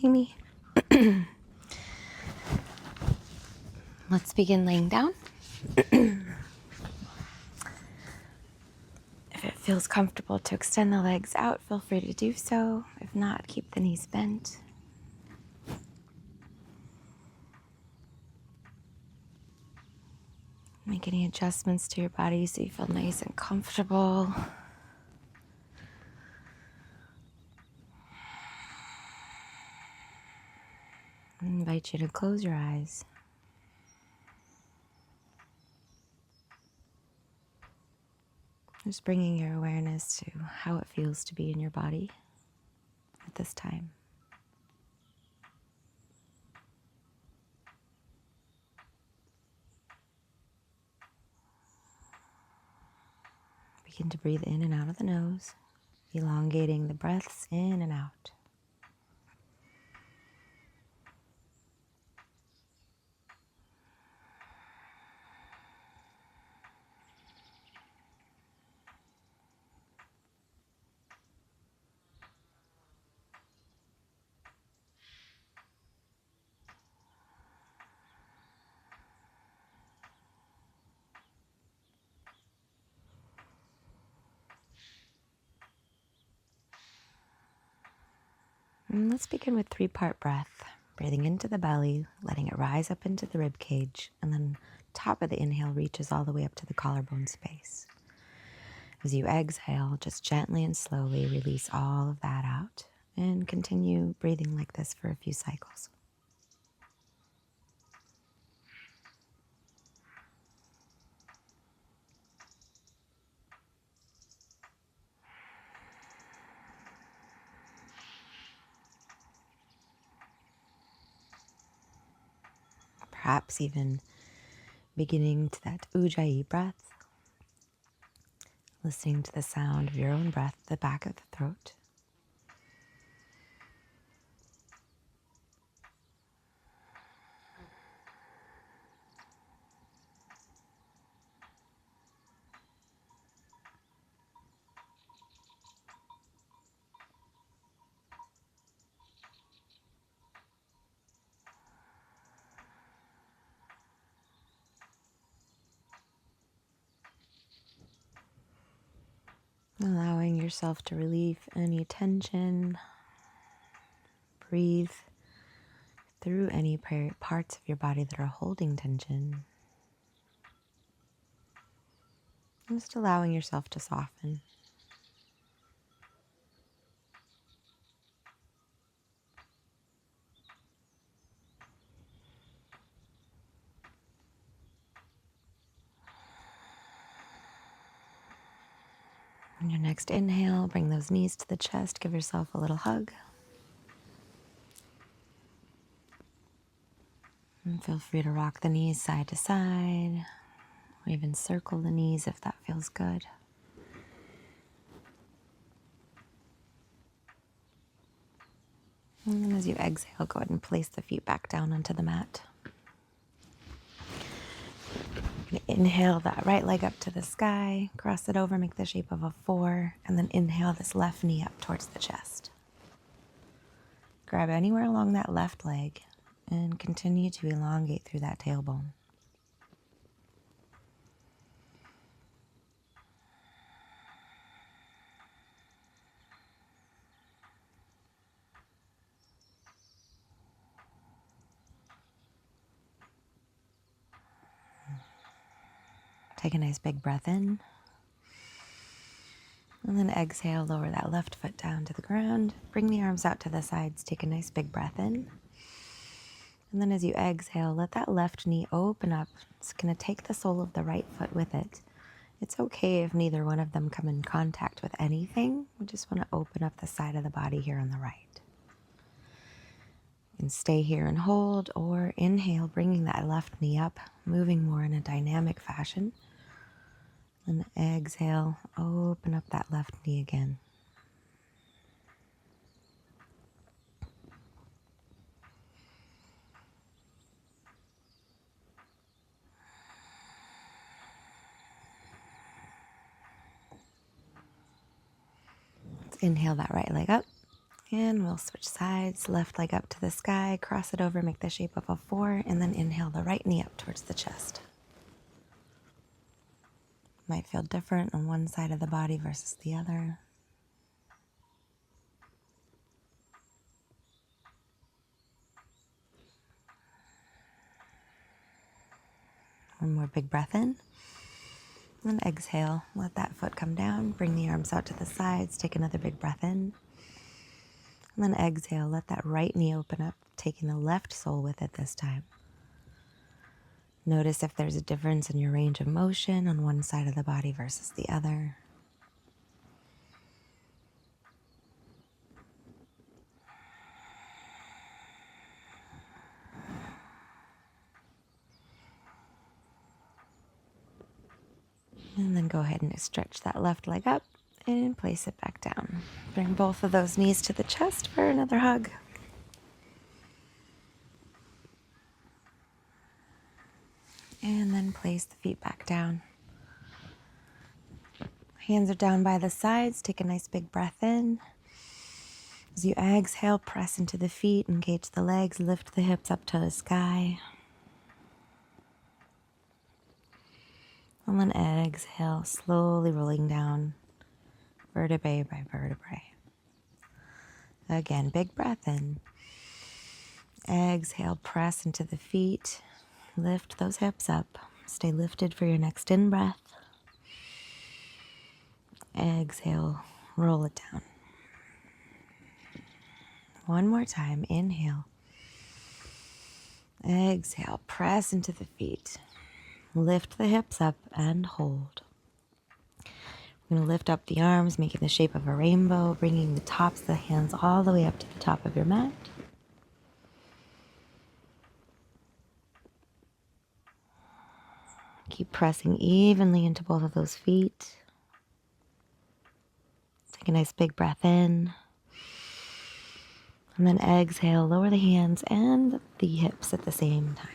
joining me. Let's begin laying down. If it feels comfortable to extend the legs out, feel free to do so. If not, keep the knees bent. Make any adjustments to your body so you feel nice and comfortable. I invite you to close your eyes. Just bringing your awareness to how it feels to be in your body at this time. Begin to breathe in and out of the nose, elongating the breaths in and out. And let's begin with 3-part breath. Breathing into the belly, letting it rise up into the rib cage, and then top of the inhale reaches all the way up to the collarbone space. As you exhale, just gently and slowly release all of that out and continue breathing like this for a few cycles. Perhaps even beginning to that ujjayi breath, listening to the sound of your own breath at the back of the throat. Allowing yourself to relieve any tension. Breathe through any parts of your body that are holding tension. And just allowing yourself to soften. On your next inhale, bring those knees to the chest. Give yourself a little hug. And feel free to rock the knees side to side, or even circle the knees if that feels good. And then as you exhale, go ahead and place the feet back down onto the mat. Inhale that right leg up to the sky, cross it over, make the shape of a 4, and then inhale this left knee up towards the chest. Grab anywhere along that left leg and continue to elongate through that tailbone. Take a nice big breath in. And then exhale, lower that left foot down to the ground. Bring the arms out to the sides. Take a nice big breath in. And then as you exhale, let that left knee open up. It's going to take the sole of the right foot with it. It's okay if neither one of them come in contact with anything. We just want to open up the side of the body here on the right. You can stay here and hold, or inhale, bringing that left knee up, moving more in a dynamic fashion. And exhale, open up that left knee again. Let's inhale that right leg up. And we'll switch sides, left leg up to the sky, cross it over, make the shape of a 4, and then inhale the right knee up towards the chest. Might feel different on one side of the body versus the other. One more big breath in. And exhale, let that foot come down, bring the arms out to the sides, take another big breath in. And then exhale, let that right knee open up, taking the left sole with it this time. Notice if there's a difference in your range of motion on one side of the body versus the other. And then go ahead and stretch that left leg up and place it back down. Bring both of those knees to the chest for another hug. And then place the feet back down. Hands are down by the sides. Take a nice big breath in. As you exhale, press into the feet, engage the legs, lift the hips up to the sky. And then exhale, slowly rolling down, vertebrae by vertebrae. Again, big breath in. Exhale, press into the feet, lift those hips up. Stay lifted for your next in-breath. Exhale, roll it down. One more time, inhale. Exhale, press into the feet. Lift the hips up and hold. We're going to lift up the arms, making the shape of a rainbow, bringing the tops of the hands all the way up to the top of your mat. Keep pressing evenly into both of those feet. Take a nice big breath in. And then exhale, lower the hands and the hips at the same time.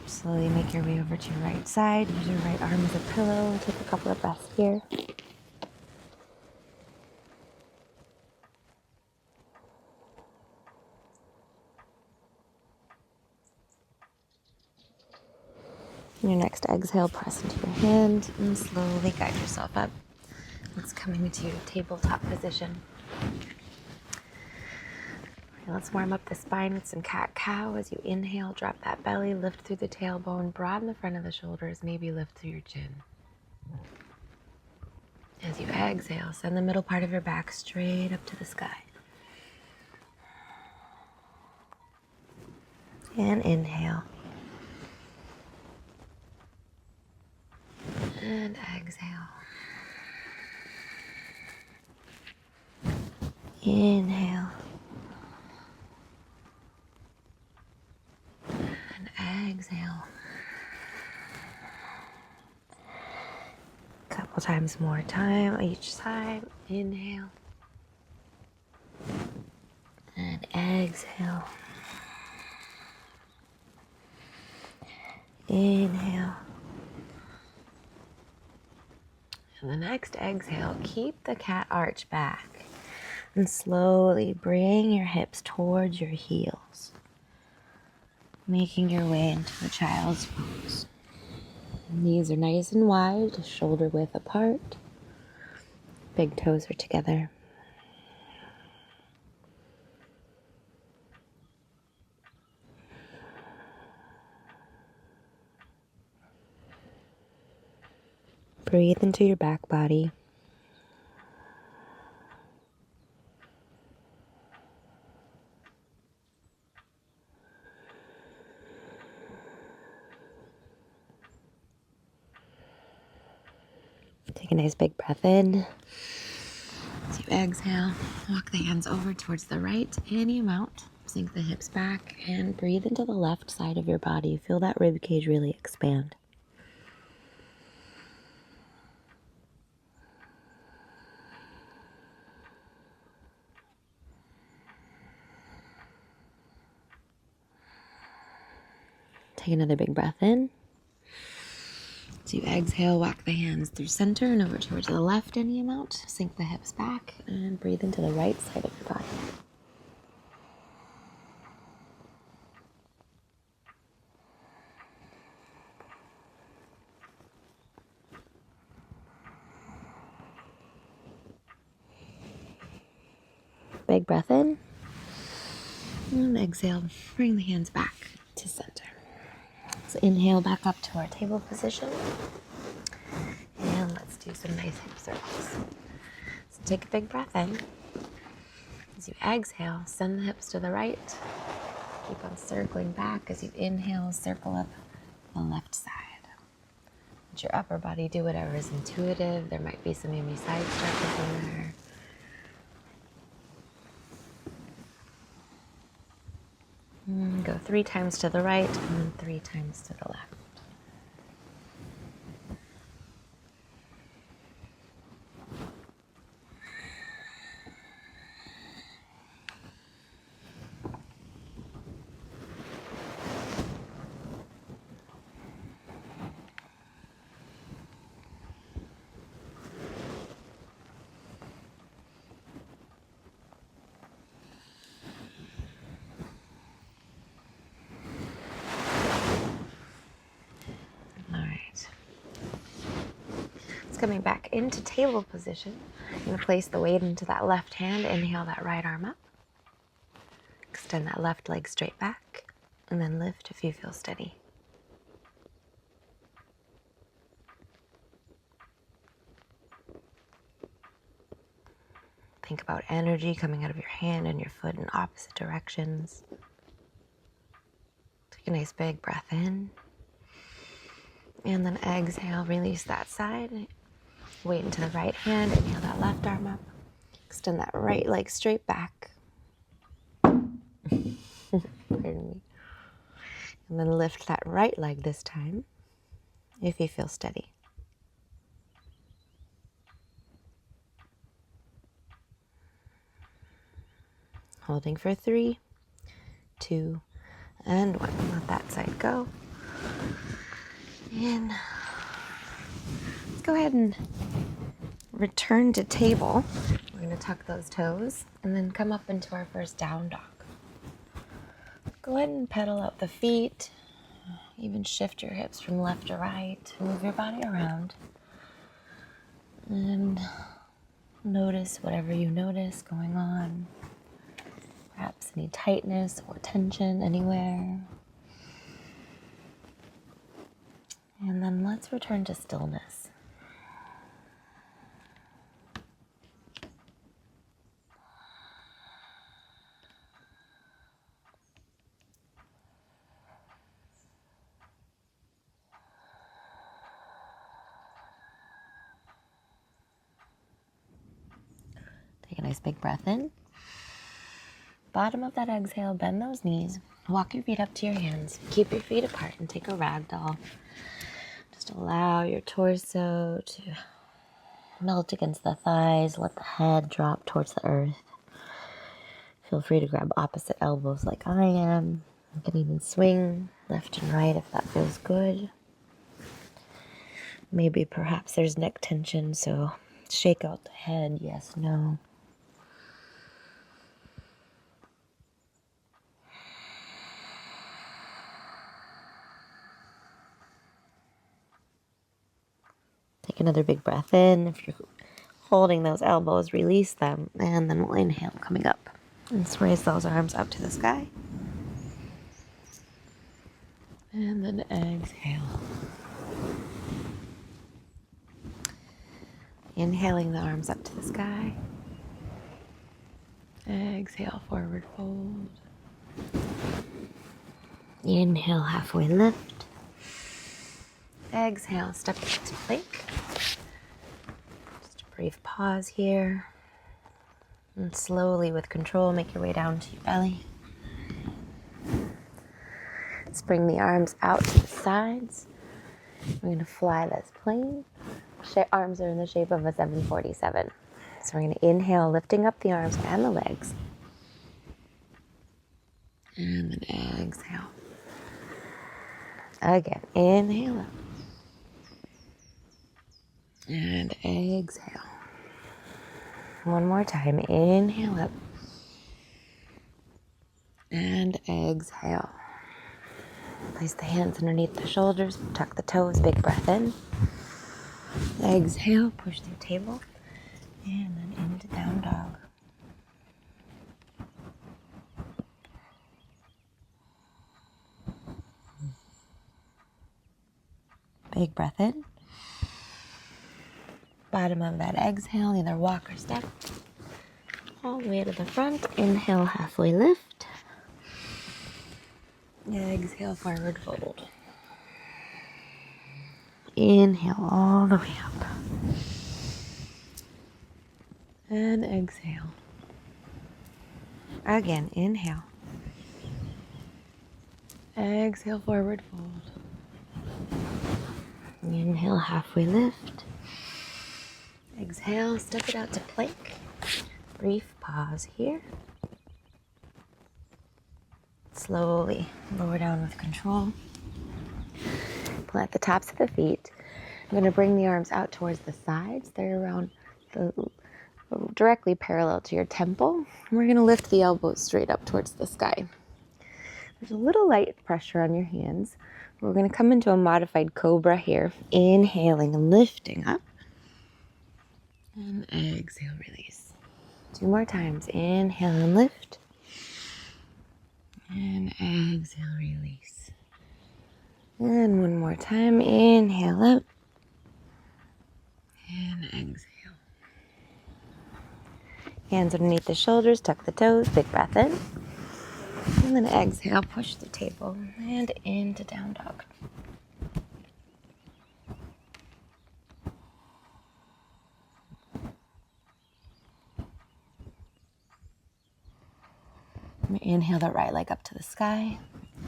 Slowly make your way over to your right side. Use your right arm as a pillow. Take a couple of breaths here. On your next exhale, press into your hand and slowly guide yourself up. Let's come into tabletop position. Let's warm up the spine with some cat-cow. As you inhale, drop that belly, lift through the tailbone, broaden the front of the shoulders, maybe lift through your chin. As you exhale, send the middle part of your back straight up to the sky. And inhale. And exhale. Inhale. And exhale. Couple times more time on each side. Inhale. And exhale. Inhale. And the next exhale, keep the cat arch back and slowly bring your hips towards your heels, making your way into a child's pose. Knees are nice and wide, shoulder width apart. Big toes are together. Breathe into your back body. Take a nice big breath in. As you exhale, walk the hands over towards the right any amount. Sink the hips back and breathe into the left side of your body. Feel that rib cage really expand. Take another big breath in. So you exhale, walk the hands through center and over towards the left any amount. Sink the hips back and breathe into the right side of your body. Big breath in. And exhale, bring the hands back to center. So inhale back up to our table position. And let's do some nice hip circles. So take a big breath in. As you exhale, send the hips to the right. Keep on circling back as you inhale, circle up the left side. Let your upper body do whatever is intuitive. There might be some yummy side stretches in there. Go 3 times to the right and then 3 times to the left. Coming back into table position. I'm going to place the weight into that left hand. Inhale that right arm up. Extend that left leg straight back. And then lift if you feel steady. Think about energy coming out of your hand and your foot in opposite directions. Take a nice big breath in. And then exhale, release that side. Weight into the right hand, inhale that left arm up. Extend that right leg straight back. Pardon me. And then lift that right leg this time, if you feel steady. Holding for 3, 2, and 1. Let that side go. And let's go ahead and return to table. We're going to tuck those toes and then come up into our first down dog. Go ahead and pedal out the feet. Even shift your hips from left to right. Move your body around. And notice whatever you notice going on. Perhaps any tightness or tension anywhere. And then let's return to stillness. Take a nice big breath in. Bottom of that exhale, bend those knees. Walk your feet up to your hands. Keep your feet apart and take a ragdoll. Just allow your torso to melt against the thighs. Let the head drop towards the earth. Feel free to grab opposite elbows like I am. You can even swing left and right if that feels good. Maybe perhaps there's neck tension, so shake out the head, yes, no. Take another big breath in. If you're holding those elbows, release them. And then we'll inhale coming up. Let's raise those arms up to the sky. And then exhale. Inhaling the arms up to the sky. Exhale, forward fold. Inhale, halfway lift. Exhale, step back to plank. Just a brief pause here. And slowly, with control, make your way down to your belly. Let's bring the arms out to the sides. We're going to fly this plane. Arms are in the shape of a 747. So we're going to inhale, lifting up the arms and the legs. And then exhale. Again, inhale up. And exhale. One more time. Inhale up. And exhale. Place the hands underneath the shoulders. Tuck the toes. Big breath in. Exhale. Push through table. And then into down dog. Big breath in. Bottom of that exhale, either walk or step. All the way to the front. Inhale, halfway lift. Exhale, forward fold. Inhale all the way up. And exhale. Again, inhale. Exhale, forward fold. Inhale, halfway lift. Exhale, step it out to plank. Brief pause here. Slowly lower down with control. Plant the tops of the feet. I'm going to bring the arms out towards the sides. They're around directly parallel to your temple. And we're going to lift the elbows straight up towards the sky. There's a little light pressure on your hands. We're going to come into a modified cobra here. Inhaling and lifting up. And exhale, release. 2 more times. Inhale and lift. And exhale, release. And 1 more time. Inhale up. And exhale. Hands underneath the shoulders. Tuck the toes. Big breath in. And then exhale. Push the table. And into down dog. Inhale the right leg up to the sky.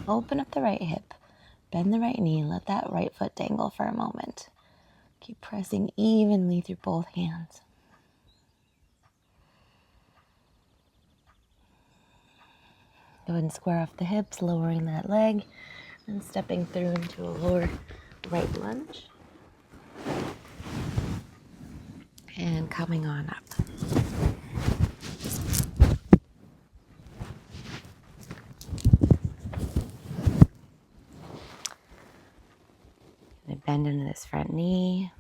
Open up the right hip. Bend the right knee. Let that right foot dangle for a moment. Keep pressing evenly through both hands. Go ahead and square off the hips, lowering that leg, and stepping through into a lower right lunge. And coming on up. And bend into this front knee,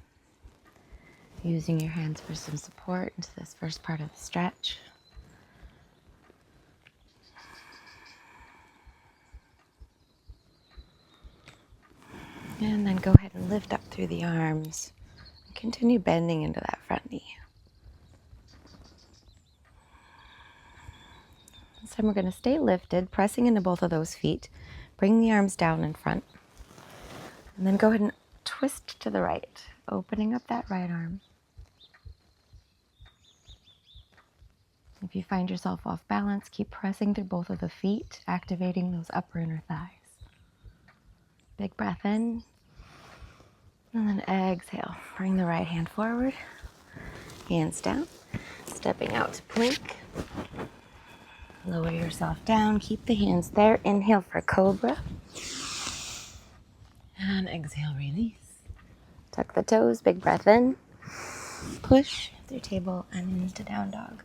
using your hands for some support into this first part of the stretch. And then go ahead and lift up through the arms. And continue bending into that front knee. This time we're going to stay lifted, pressing into both of those feet. Bring the arms down in front. And then go ahead and twist to the right, opening up that right arm. If you find yourself off balance, keep pressing through both of the feet, activating those upper inner thighs. Big breath in. And then exhale. Bring the right hand forward. Hands down. Stepping out to plank. Lower yourself down. Keep the hands there. Inhale for cobra. And exhale, release. Tuck the toes. Big breath in. Push through table and into down dog.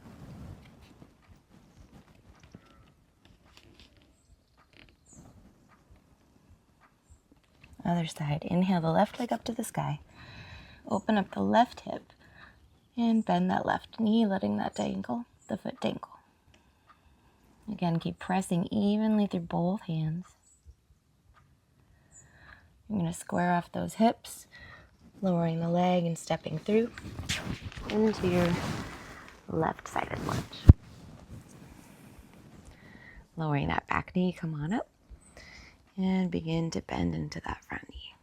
Other side. Inhale the left leg up to the sky. Open up the left hip and bend that left knee, letting that dangle, the foot dangle. Again, keep pressing evenly through both hands. You're going to square off those hips, lowering the leg and stepping through into your left-sided lunge. Lowering that back knee, come on up. And begin to bend into that front knee.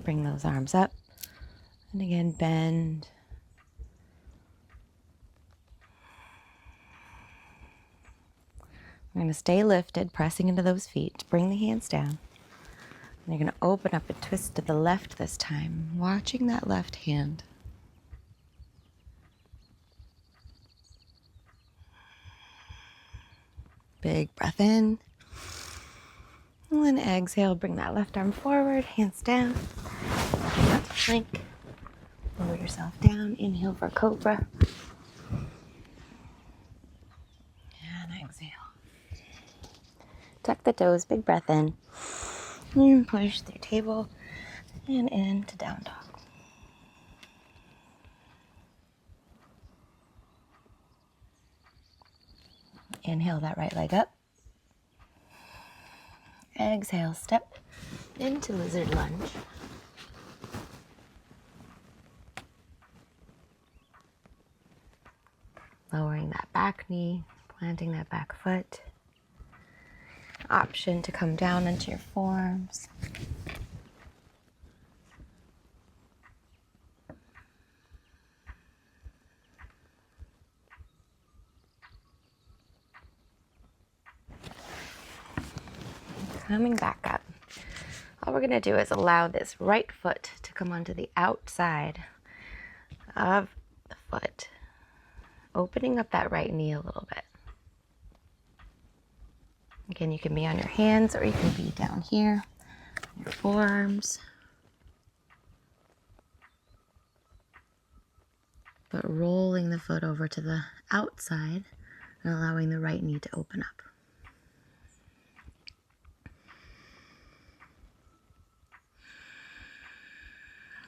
Bring those arms up. And again, bend. We're going to stay lifted, pressing into those feet. Bring the hands down. And you're going to open up and twist to the left this time, watching that left hand. Big breath in. And then exhale, bring that left arm forward, hands down. Up to plank. Lower yourself down. Inhale for cobra. And exhale. Tuck the toes, big breath in. And push through table and into down dog. Inhale that right leg up. Exhale, step into lizard lunge. Lowering that back knee, planting that back foot. Option to come down into your forearms. Coming back up. All we're going to do is allow this right foot to come onto the outside of the foot, opening up that right knee a little bit. Again, you can be on your hands or you can be down here, on your forearms. But rolling the foot over to the outside and allowing the right knee to open up.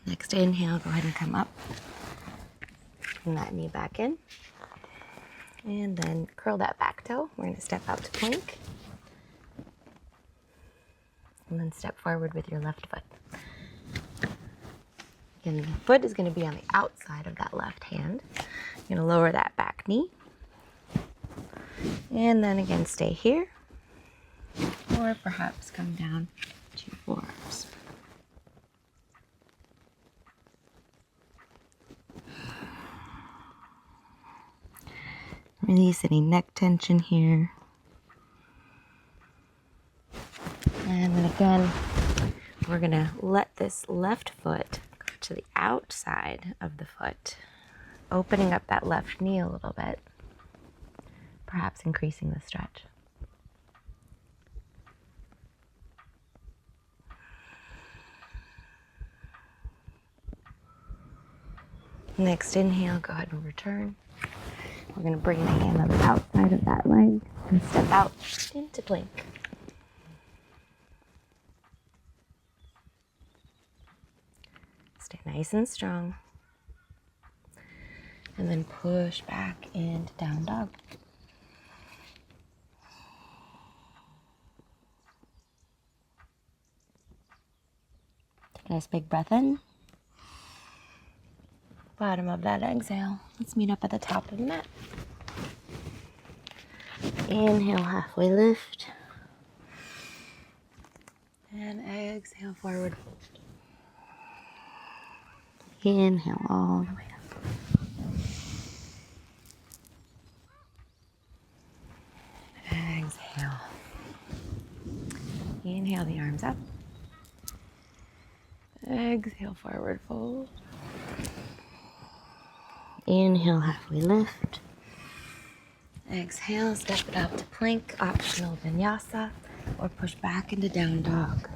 Next inhale, go ahead and come up. Bring that knee back in. And then curl that back toe. We're going to step out to plank. And then step forward with your left foot. Again, the foot is going to be on the outside of that left hand. You're going to lower that back knee. And then again, stay here. Or perhaps come down to your forearms. Release any neck tension here. And then again, we're going to let this left foot go to the outside of the foot, opening up that left knee a little bit, perhaps increasing the stretch. Next inhale, go ahead and return. We're going to bring the hand on the outside of that leg and step out into plank. Stay nice and strong. And then push back into down dog. Take a nice big breath in. Bottom of that exhale. Let's meet up at the top of the mat. Inhale, halfway lift. And exhale, forward fold. Inhale all the way up. Exhale. Inhale the arms up. Exhale, forward fold. Inhale, halfway lift. Exhale, step it out to plank, optional vinyasa, or push back into down dog.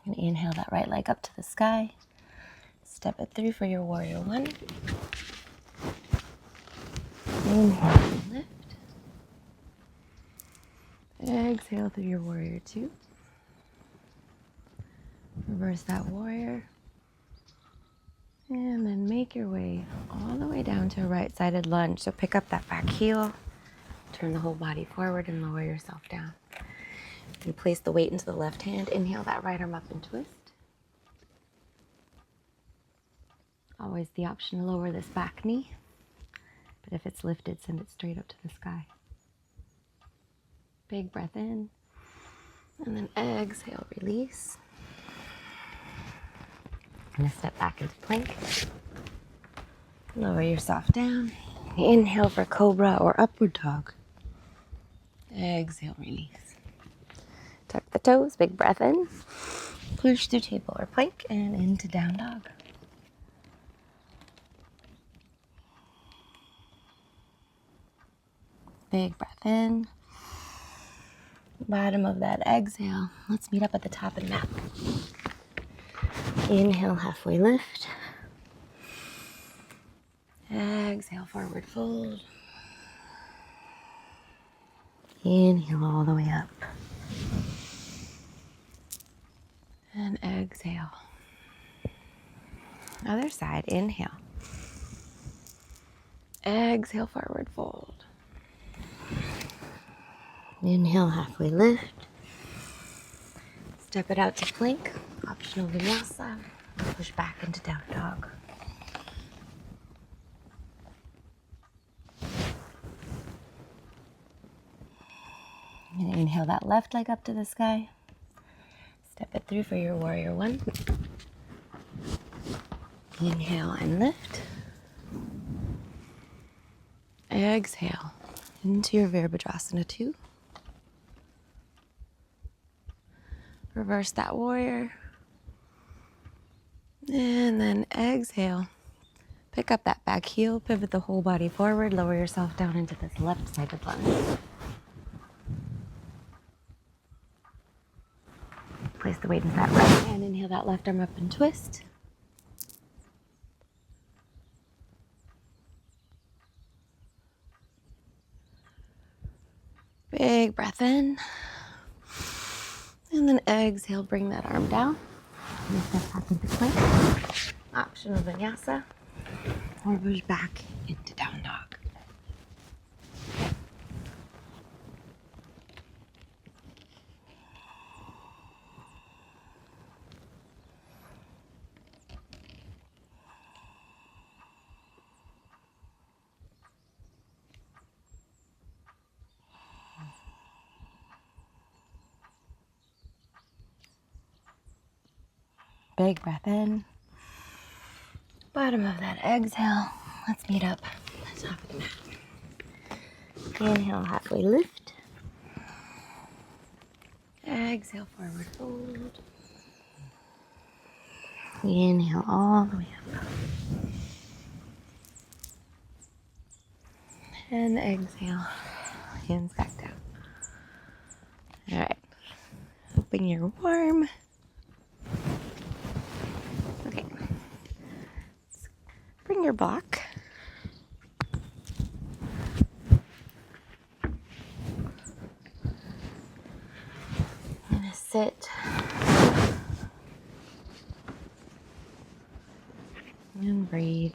And inhale that right leg up to the sky. Step it through for your warrior one. Inhale, lift. Exhale through your warrior two. Reverse that warrior. And then make your way all the way down to a right-sided lunge. So pick up that back heel, turn the whole body forward and lower yourself down. You place the weight into the left hand. Inhale that right arm up and twist. Always the option to lower this back knee. But if it's lifted, send it straight up to the sky. Big breath in. And then exhale, release. I'm going to step back into plank. Lower yourself down. Inhale for cobra or upward dog. Exhale, release. Tuck the toes, big breath in. Push through table or plank and into down dog. Big breath in. Bottom of that exhale. Let's meet up at the top of the mat. Inhale, halfway lift. Exhale, forward fold. Inhale all the way up. And exhale. Other side, inhale. Exhale, forward fold. Inhale, halfway lift. Step it out to plank, optional vinyasa. Push back into down dog. And inhale that left leg up to the sky. Step it through for your warrior one. Inhale and lift. Exhale into your Virabhadrasana 2. Reverse that warrior. And then exhale. Pick up that back heel, pivot the whole body forward, lower yourself down into this left-sided lunge. Place the weight into that right hand, inhale that left arm up and twist. Big breath in. And then exhale, bring that arm down. And step back into plank. Optional vinyasa. Or push back into down dog. Big breath in. Bottom of that exhale. Let's meet up at the top of the mat. Inhale, halfway lift. Exhale, forward fold. Inhale all the way up. And exhale, hands back down. All right, hoping you're warm. Okay, bring your block. I'm gonna sit and breathe.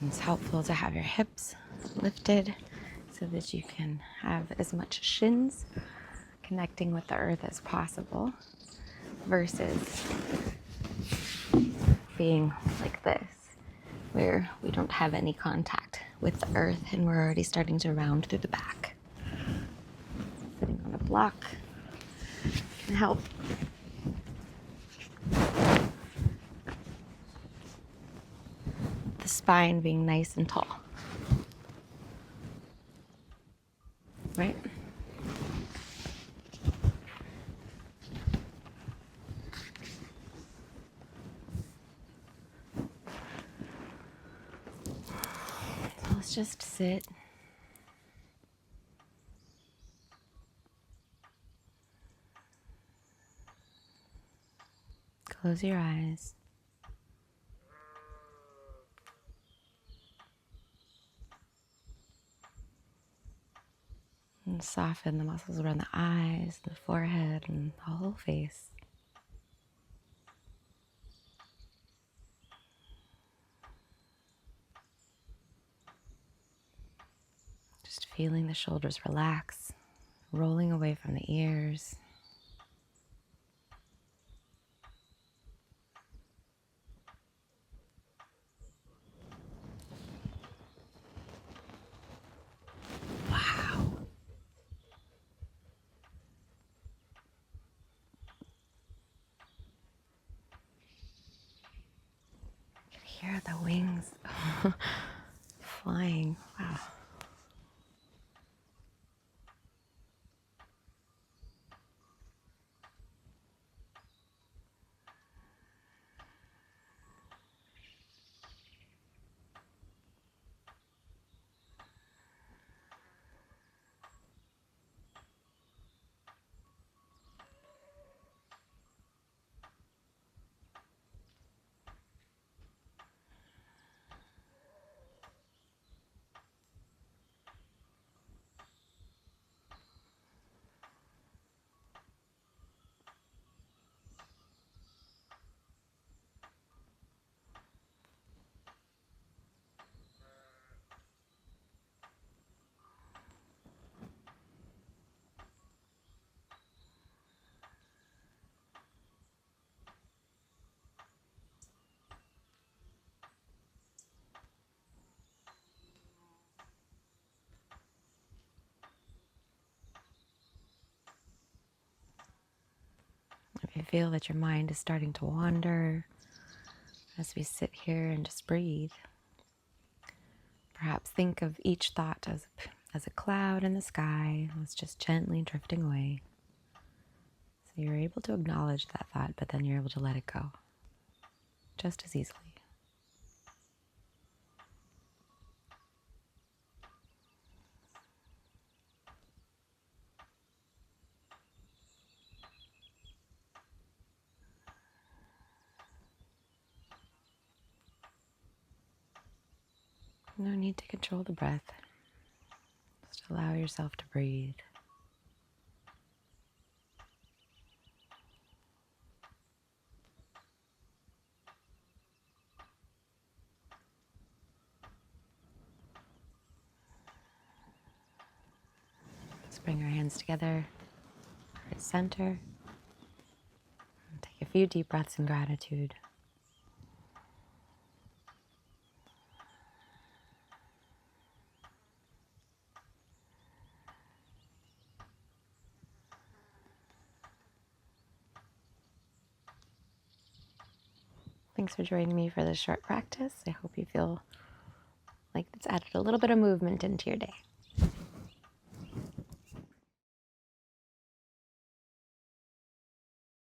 It's helpful to have your hips lifted so that you can have as much shins connecting with the earth as possible versus being like this, where we don't have any contact with the earth and we're already starting to round through the back. Sitting on a block can help. The spine being nice and tall. Right? So let's just sit. Close your eyes. And soften the muscles around the eyes, the forehead, and the whole face. Just feeling the shoulders relax, rolling away from the ears. Wow. You can hear the wings flying. Wow. If you feel that your mind is starting to wander as we sit here and just breathe, perhaps think of each thought as a cloud in the sky that's just gently drifting away. So you're able to acknowledge that thought, but then you're able to let it go just as easily. No need to control the breath. Just allow yourself to breathe. Let's bring our hands together, heart center, and take a few deep breaths in gratitude. Thanks for joining me for this short practice. I hope you feel like it's added a little bit of movement into your day.